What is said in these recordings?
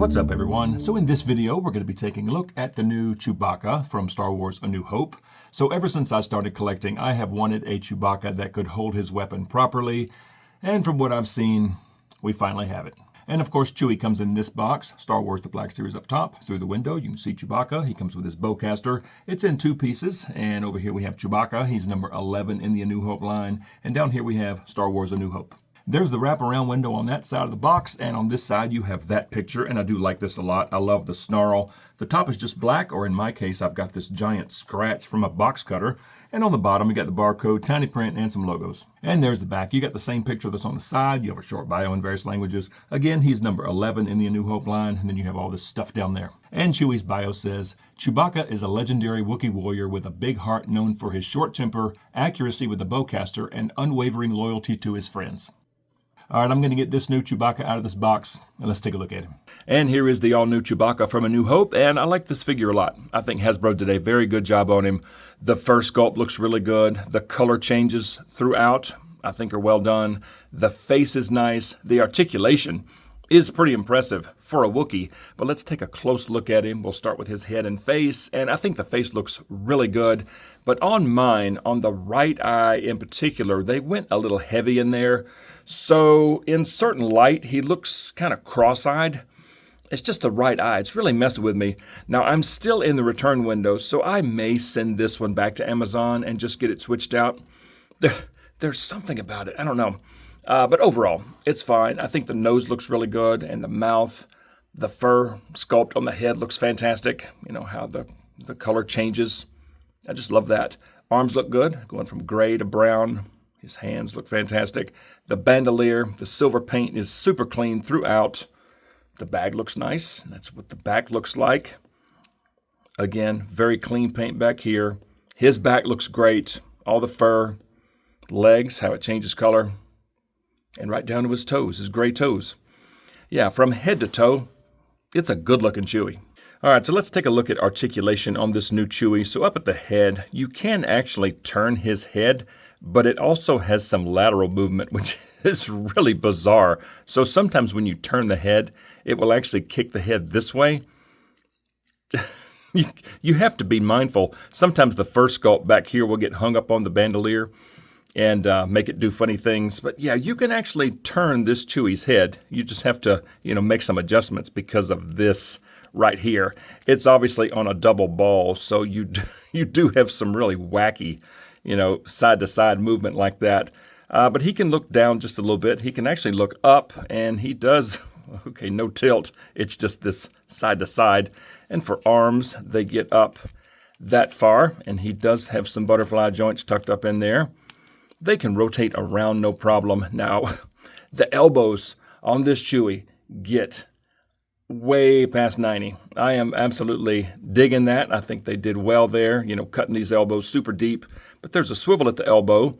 What's up, everyone? So in this video, we're going to be taking a look at the new Chewbacca from Star Wars A New Hope. So ever since I started collecting, I have wanted a Chewbacca that could hold his weapon properly. And from what I've seen, we finally have it. And of course, Chewie comes in this box. Star Wars The Black Series up top. Through the window, you can see Chewbacca. He comes with his Bowcaster. It's in two pieces. And over here we have Chewbacca. He's number 11 in the A New Hope line. And down here we have Star Wars A New Hope. There's the wraparound window on that side of the box, and on this side you have that picture, and I do like this a lot. I love the snarl. The top is just black, or in my case, I've got this giant scratch from a box cutter, and on the bottom you got the barcode, tiny print, and some logos. And there's the back. You got the same picture that's on the side. You have a short bio in various languages. Again, he's number 11 in the A New Hope line, and then you have all this stuff down there. And Chewie's bio says, Chewbacca is a legendary Wookiee warrior with a big heart known for his short temper, accuracy with the bowcaster, and unwavering loyalty to his friends. All right, I'm going to get this new Chewbacca out of this box, and let's take a look at him. And here is the all-new Chewbacca from A New Hope, and I like this figure a lot. I think Hasbro did a very good job on him. The fur sculpt looks really good. The color changes throughout, I think, are well done. The face is nice. The articulation is pretty impressive for a Wookiee, but let's take a close look at him. We'll start with his head and face, and I think the face looks really good. But on mine, on the right eye in particular, they went a little heavy in there. So in certain light, he looks kind of cross-eyed. It's just the right eye. It's really messing with me. Now, I'm still in the return window, so I may send this one back to Amazon and just get it switched out. There's something about it. I don't know. But overall, it's fine. I think the nose looks really good, and the mouth, the fur sculpt on the head looks fantastic. You know, how the color changes. I just love that. Arms look good, going from gray to brown. His hands look fantastic. The bandolier, the silver paint is super clean throughout. The bag looks nice. That's what the back looks like. Again, very clean paint back here. His back looks great. All the fur, legs, how it changes color. And right down to his toes, his gray toes. Yeah, from head to toe, it's a good-looking Chewie. All right, so let's take a look at articulation on this new Chewie. So up at the head, you can actually turn his head, but it also has some lateral movement, which is really bizarre. So sometimes when you turn the head, it will actually kick the head this way. You have to be mindful. Sometimes the fur sculpt back here will get hung up on the bandolier and make it do funny things. But yeah, you can actually turn this Chewie's head. You just have to, make some adjustments because of this right here. It's obviously on a double ball, so you do have some really wacky, side-to-side movement like that. But he can look down just a little bit. He can actually look up, and he does, okay, no tilt. It's just this side-to-side. And for arms, they get up that far, and he does have some butterfly joints tucked up in there. They can rotate around no problem. Now, the elbows on this Chewie get way past 90. I am absolutely digging that. I think they did well there, cutting these elbows super deep. But there's a swivel at the elbow,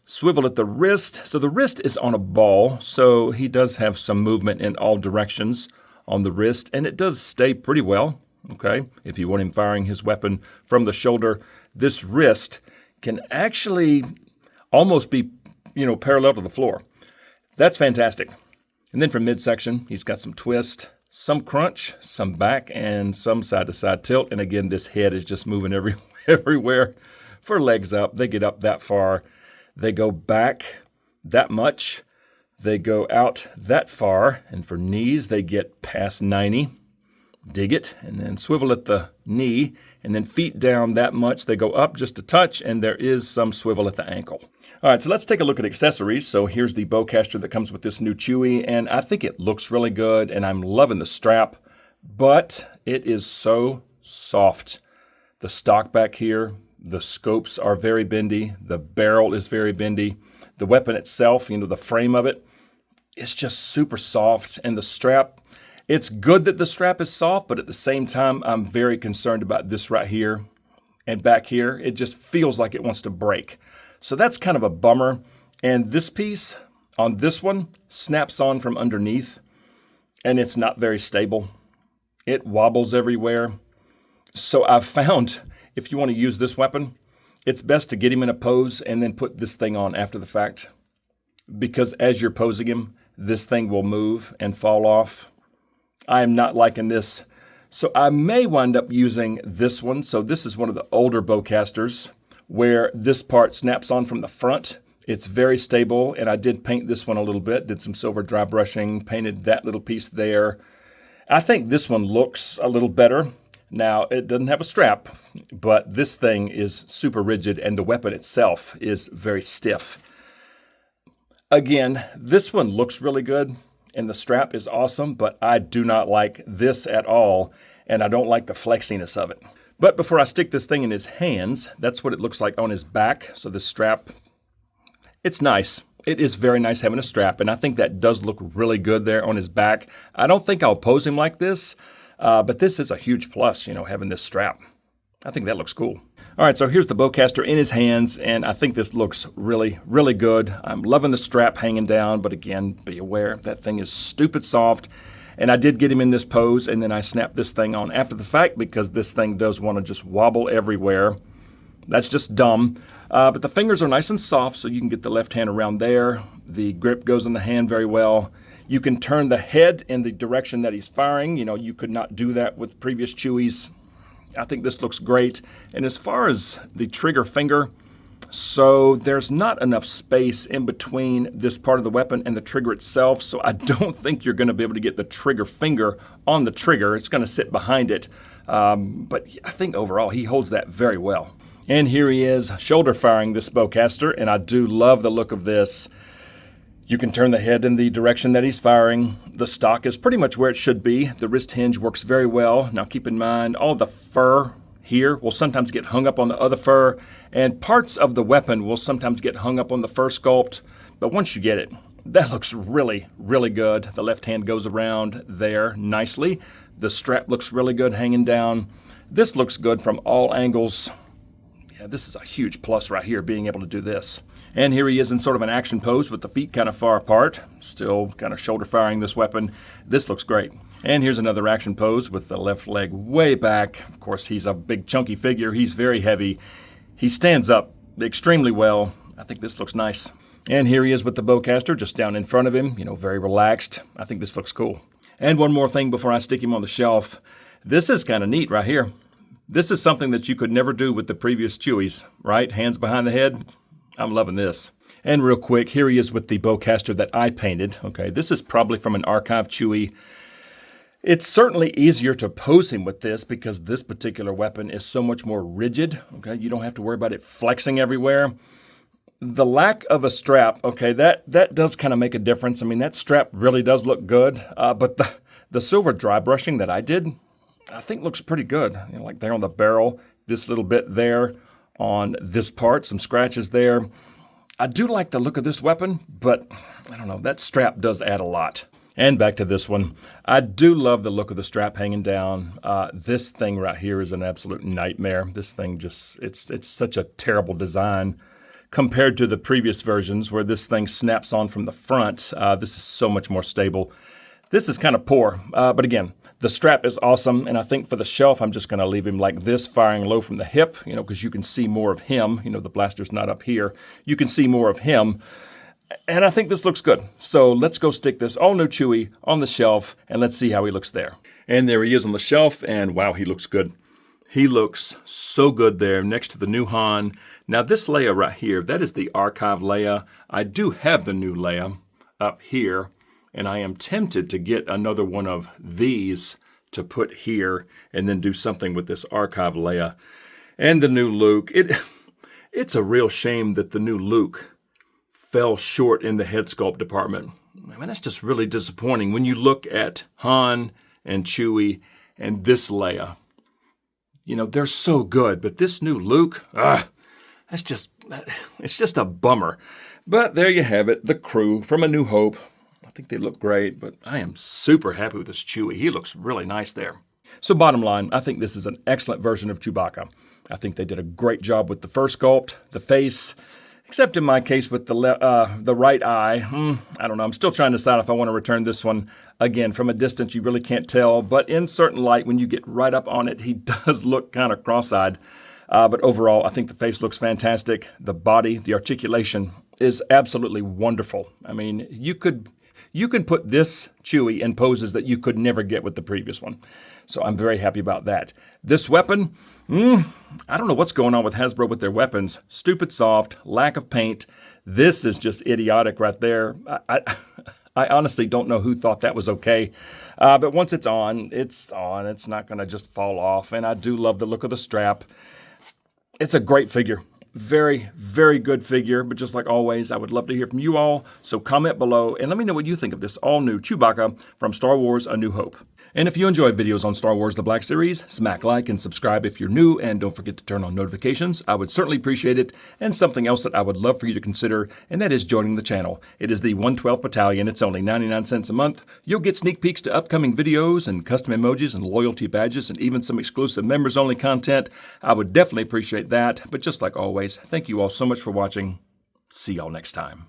swivel at the wrist. So the wrist is on a ball, so he does have some movement in all directions on the wrist, and it does stay pretty well, okay? If you want him firing his weapon from the shoulder, this wrist can actually almost be, parallel to the floor. That's fantastic. And then from midsection, he's got some twist, some crunch, some back, and some side-to-side tilt. And again, this head is just moving everywhere. For legs up, they get up that far. They go back that much. They go out that far. And for knees, they get past 90. Dig it, and then swivel at the knee, and then feet down that much. They go up just a touch, and there is some swivel at the ankle. All right, so let's take a look at accessories. So here's the bowcaster that comes with this new Chewie, and I think it looks really good, and I'm loving the strap, but it is so soft. The stock back here, the scopes are very bendy. The barrel is very bendy. The weapon itself, the frame of it, it's just super soft, and the strap, it's good that the strap is soft, but at the same time, I'm very concerned about this right here and back here. It just feels like it wants to break. So that's kind of a bummer. And this piece on this one snaps on from underneath, and it's not very stable. It wobbles everywhere. So I've found if you want to use this weapon, it's best to get him in a pose and then put this thing on after the fact. Because as you're posing him, this thing will move and fall off. I am not liking this. So I may wind up using this one. So this is one of the older Bowcasters where this part snaps on from the front. It's very stable, and I did paint this one a little bit, did some silver dry brushing, painted that little piece there. I think this one looks a little better. Now, it doesn't have a strap, but this thing is super rigid, and the weapon itself is very stiff. Again, this one looks really good, and the strap is awesome, but I do not like this at all, and I don't like the flexiness of it. But before I stick this thing in his hands, that's what it looks like on his back. So the strap, it's nice. It is very nice having a strap, and I think that does look really good there on his back. I don't think I'll pose him like this, but this is a huge plus, having this strap. I think that looks cool. All right, so here's the Bowcaster in his hands, and I think this looks really, really good. I'm loving the strap hanging down, but again, be aware, that thing is stupid soft. And I did get him in this pose, and then I snapped this thing on after the fact because this thing does want to just wobble everywhere. That's just dumb. But the fingers are nice and soft, so you can get the left hand around there. The grip goes in the hand very well. You can turn the head in the direction that he's firing. You could not do that with previous Chewies. I think this looks great. And as far as the trigger finger, so there's not enough space in between this part of the weapon and the trigger itself, so I don't think you're going to be able to get the trigger finger on the trigger. It's going to sit behind it. But I think overall he holds that very well. And here he is shoulder firing this Bowcaster, and I do love the look of this. You can turn the head in the direction that he's firing. The stock is pretty much where it should be. The wrist hinge works very well. Now keep in mind, all the fur here will sometimes get hung up on the other fur, and parts of the weapon will sometimes get hung up on the fur sculpt. But once you get it, that looks really, really good. The left hand goes around there nicely. The strap looks really good hanging down. This looks good from all angles. Yeah, this is a huge plus right here, being able to do this. And here he is in sort of an action pose with the feet kind of far apart, still kind of shoulder firing this weapon. This looks great. And here's another action pose with the left leg way back. Of course, he's a big chunky figure. He's very heavy. He stands up extremely well. I think this looks nice. And here he is with the Bowcaster just down in front of him, very relaxed. I think this looks cool. And one more thing before I stick him on the shelf. This is kind of neat right here. This is something that you could never do with the previous Chewies, right? Hands behind the head. I'm loving this. And real quick, here he is with the Bowcaster that I painted. Okay, this is probably from an archive Chewie. It's certainly easier to pose him with this because this particular weapon is so much more rigid. Okay, you don't have to worry about it flexing everywhere. The lack of a strap, okay, that does kind of make a difference. I mean, that strap really does look good, but the silver dry brushing that I did, I think looks pretty good. Like there on the barrel, this little bit there on this part, some scratches there. I do like the look of this weapon, but I don't know, that strap does add a lot. And back to this one. I do love the look of the strap hanging down. This thing right here is an absolute nightmare. This thing just, it's such a terrible design compared to the previous versions where this thing snaps on from the front. This is so much more stable. This is kind of poor, but again, the strap is awesome, and I think for the shelf, I'm just going to leave him like this, firing low from the hip, because you can see more of him. The blaster's not up here. You can see more of him, and I think this looks good. So let's go stick this all-new Chewie on the shelf, and let's see how he looks there. And there he is on the shelf, and wow, he looks good. He looks so good there next to the new Han. Now, this Leia right here, that is the archive Leia. I do have the new Leia up here. And I am tempted to get another one of these to put here and then do something with this archive Leia. And the new Luke. It's a real shame that the new Luke fell short in the head sculpt department. I mean, that's just really disappointing when you look at Han and Chewie and this Leia. They're so good, but this new Luke, it's just a bummer. But there you have it, the crew from A New Hope. I think they look great, but I am super happy with this Chewie. He looks really nice there. So bottom line, I think this is an excellent version of Chewbacca. I think they did a great job with the fur sculpt, the face, except in my case with the right eye. I don't know. I'm still trying to decide if I want to return this one. Again, from a distance, you really can't tell, but in certain light, when you get right up on it, he does look kind of cross-eyed. But overall, I think the face looks fantastic. The body, the articulation is absolutely wonderful. I mean, you could you can put this Chewie in poses that you could never get with the previous one. So I'm very happy about that. This weapon, I don't know what's going on with Hasbro with their weapons. Stupid soft, lack of paint. This is just idiotic right there. I honestly don't know who thought that was okay. But once it's on. It's not going to just fall off. And I do love the look of the strap. It's a great figure. Very, very good figure. But just like always, I would love to hear from you all. So comment below and let me know what you think of this all-new Chewbacca from Star Wars A New Hope. And if you enjoy videos on Star Wars The Black Series, smack like and subscribe if you're new, and don't forget to turn on notifications. I would certainly appreciate it. And something else that I would love for you to consider, and that is joining the channel. It is the 112th Battalion. It's only 99 cents a month. You'll get sneak peeks to upcoming videos and custom emojis and loyalty badges and even some exclusive members-only content. I would definitely appreciate that. But just like always, thank you all so much for watching. See y'all next time.